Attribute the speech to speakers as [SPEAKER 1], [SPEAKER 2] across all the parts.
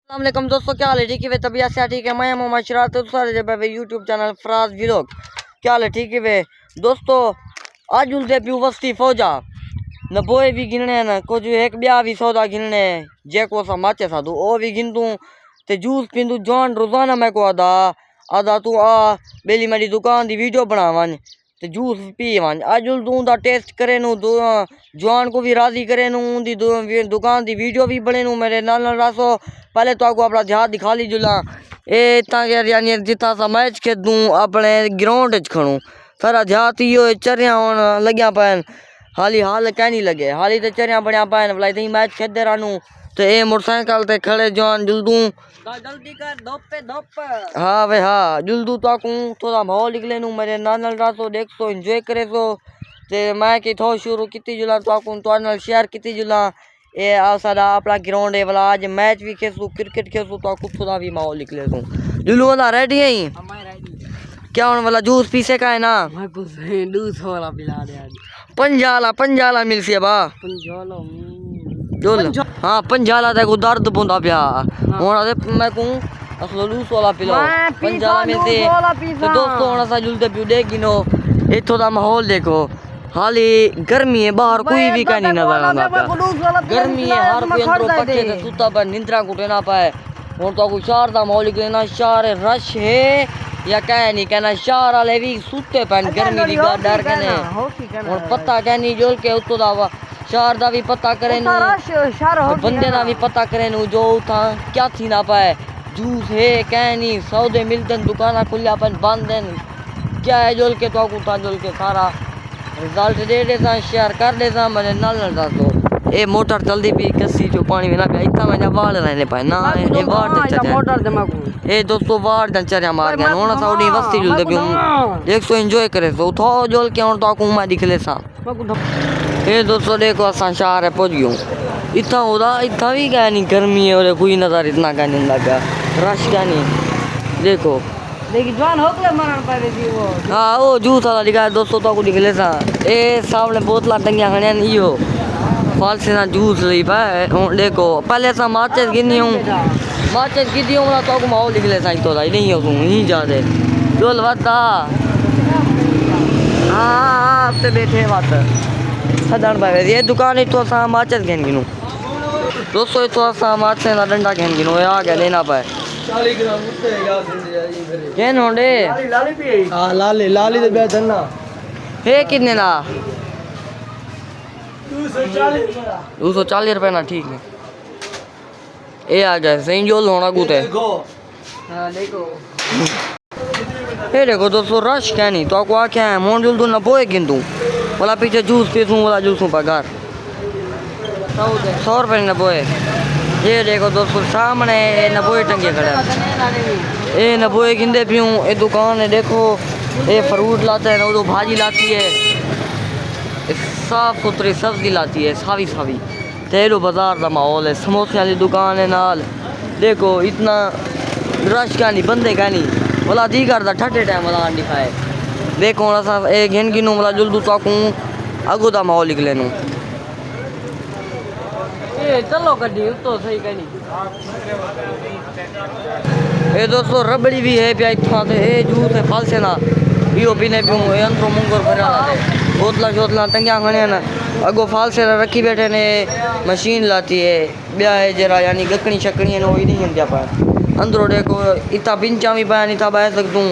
[SPEAKER 1] अस्सलाम दोस्तों, क्या हाल है? ठीक है वे तबीयत से ठीक है। मैं मोहम्मद शरारत सारे जब यूट्यूब चैनल फराज व्लॉग। क्या हाल है? ठीक है वे दोस्तों, आज उलते प्यू वस्ती फौजा न बोए भी गिनने न कुछ एक ब्याह भी सौदा गिनने जेको सा माचे साधु ओ भी गिनतू ते जूस पींदू जवान रोजाना मैं को आदा आदा तू आ बेली मेरी दुकान दी वीडियो बनावन ते जूस पी वन आज तू दा टेस्ट करे नु जवान को भी राजी करे नु दी दुकान दी वीडियो भी बने नु मेरे नाल रासो पहले तो आपको अपना ध्यान दिखा ली जुला ए यानी जिता सा मैच खेद दूँ अपने ग्राउंड च खड़ू सारा ध्यान यो चरिया होन लग्या पैन हाली हाल कहनी लगे हाली तो चरिया बढ़िया पैन भलाई थी मैच खेदे रहनू तो ए मोटरसाइकिल ते खड़े जवान जुलदू जल्दी कर धोप हाँ वे हाँ जुलदू ताकू थोड़ा माहौल निकले नू मेरे नानल रासो देख सो एंजॉय करे सो ते मैं कि थो शुरू की जुला ताकू तो शेयर की जुला ए सारा अपना ग्राउंड है वाला आज मैच भी खेसू क्रिकेट खेसू तो कुछ थोड़ा भी माहौल निकले तू जुलू वाला रेडी है क्या होने वाला जूस पीसे का है ना
[SPEAKER 2] जूस वाला पिला दे
[SPEAKER 1] पंजाला मिल सी बा जुल हाँ पंजाला ते को दर्द पुंदा पिया होना दे मैं को असलो लूस वाला पिलो पंजाला मिल सी तो दोस्तों होना सा जुलते पियो देख गिनो इथों दा माहौल देखो हाली गर्मी है बाहर कोई भी का नहीं नजर आंदा गर्मी है हर कोई अंदर पक्के ते सुता पर निंद्रा कुटे ना पाए और तो कोई शहर दा माहौल के ना शहर रश है या कह नहीं कहना शहर वाले भी सुते पैन गर्मी दी डर कने और पता कह नहीं जोल के उतो दा शहर दा भी पता करे नु बंदे दा भी पता करे नु जो था क्या थी ना पाए जूस है कह नहीं सौदे मिलते दुकाना खुलिया पन बंद क्या है जोल के तो उठा जोल के सारा रिजल्ट दे दे सा शेयर कर दे सा मैंने नाल तो ए मोटर चलदी भी कसी जो पानी में ना पे इतना मैं वाल रहने पाए ना ए वार दे
[SPEAKER 2] मोटर जमा को
[SPEAKER 1] ए दोस्तों वार दन चरिया मार गया होना साउडी वस्ती जुल दे देख सो एंजॉय करे सो थो जोल के और तो को मैं दिख ले सा ए दोस्तों देखो असा शहर है पहुंच गयो इतना होदा इतना भी क्या नहीं गर्मी है और कोई नजर इतना का नहीं लगा रश क्या नहीं देखो
[SPEAKER 2] देखी जवान होकले मरण पावे थी वो
[SPEAKER 1] हाँ वो जूस वाला दिखा दोस्तों तो को निकले सा ए सामने बोतला टंगिया खड़े न इयो फल से ना जूस ली पाए देखो पहले सा माचिस गिनी हूं माचिस गिनी हूं ना तो को माहौल निकले सा तो नहीं हो तू ही जा दे डोल वाता हां आप ते बैठे बात सदन पावे ये दुकान तो सा माचिस घेन गिनू दोस्तों तो सा माचिस ना डंडा घेन गिनू आ गया लेना पाए
[SPEAKER 2] 40 ग्राम उत्ते या सिंधे
[SPEAKER 1] केन होंडे
[SPEAKER 2] लाली पी हां लाली दे बेचन ना
[SPEAKER 1] हे कितने ना
[SPEAKER 2] 240
[SPEAKER 1] रुपए ना ठीक है ये आ गए सही जोल होना गुते
[SPEAKER 2] हां देखो
[SPEAKER 1] ये देखो दोस्तों रश क्या नहीं तो आपको आखे हैं मोन जुल ना पोए किंतु वाला पीछे जूस पीसूं वाला जूसूं पगार 100 रुपए न पोए ये देखो दोस्तों सामने नबोए टंगे खड़े ए नबोए गिंदे पियूं ए दुकान है देखो ए फ्रूट लाते हैं वो भाजी लाती है साफ सुथरी सब्जी लाती है सावी सावी तेरो बाजार का माहौल है समोसे वाली दुकान है नाल देखो इतना रश का नहीं बंदे का नहीं बोला दी करता ठट्ठे टाइम वाला दिखाए देखो सा ए घिन गिनू वाला जुलदू ताकू अगू दा माहौल निकले नू
[SPEAKER 2] चलो गड्डी तो सही कहनी
[SPEAKER 1] ए दोस्तों रबड़ी भी है प्या इतना ते ए जूस है फल से ना पियो पीने पियो ए अंदरो मुंगर भरा दे बोतला टंगिया खणे ना अगो फाल से रखी बैठे ने मशीन लाती है ब्या है जरा यानी गकनी शकनी है नो ही नहीं इंदिया पर अंदरो देखो इतना पिंचा भी पाया नहीं था बह सकतूं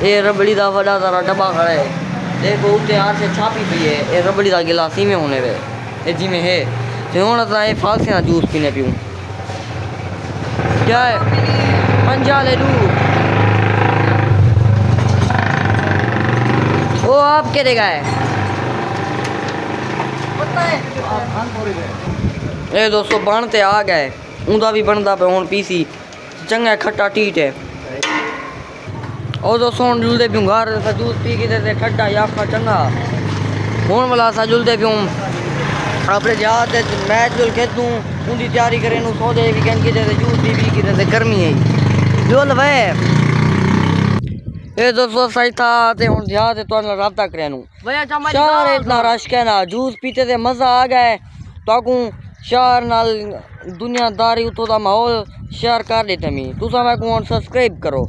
[SPEAKER 1] ए रबड़ी दा बड़ा सारा डब्बा खड़ा है देखो उते हाथ से छापी पी है ए रबड़ी दा गिलास ही में होने वे ए जी में है होना था ये फाल से ना जूस पीने पीऊँ क्या है पंजा ले लू वो आप क्या देगा है ए दोस्तों बनते आ गए उनका भी बनता पे हूँ पीसी चंगा खट्टा टीट है और दोस्तों जुलते पियूँ घर सा जूस पी के ठंडा या चंगा हूँ वाला सा जुलते पियूँ अपने याद मैच जो खेतूँ उनकी तैयारी करें सौदे वीकेंड की जैसे जूस भी की जैसे गर्मी है जो वे ये दोस्तों सही था ते हुन ध्यान तो रब्ता करें शहर इतना रश कहना जूस पीते थे मज़ा आ गए तो शहर नाल दुनियादारी उतो दा माहौल शेयर कर देते मी तुसा मैं को सब्सक्राइब करो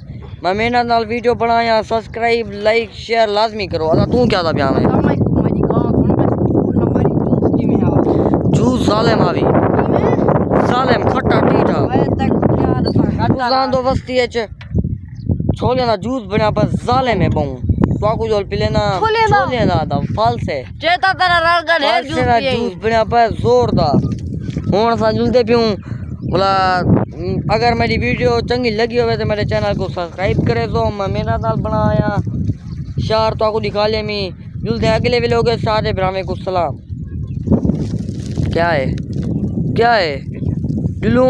[SPEAKER 1] मैं मेहनत नाल वीडियो बनाया सब्सक्राइब लाइक शेयर लाजमी करो अदा तू क्या दा बयान है जूस जालिम आवी जालिम खट्टा टीठा तुसा दो वस्ती च छोले दा जूस बना पर जालिम है बहु तो को जोल पिले ना छोले दा फल से
[SPEAKER 2] चेता तेरा रंगन है
[SPEAKER 1] फल से ना जूस बना पर जोरदार हुन सा जुलते पियूं बोला अगर मेरी वीडियो चंगी लगी हो तो मेरे चैनल को सब्सक्राइब करे तो मैं मेहनत नाल बनाया शहर तो आपको दिखा लिया मी जुलते अगले भी लोग सारे ब्राह्मण को सलाम क्या है दिलू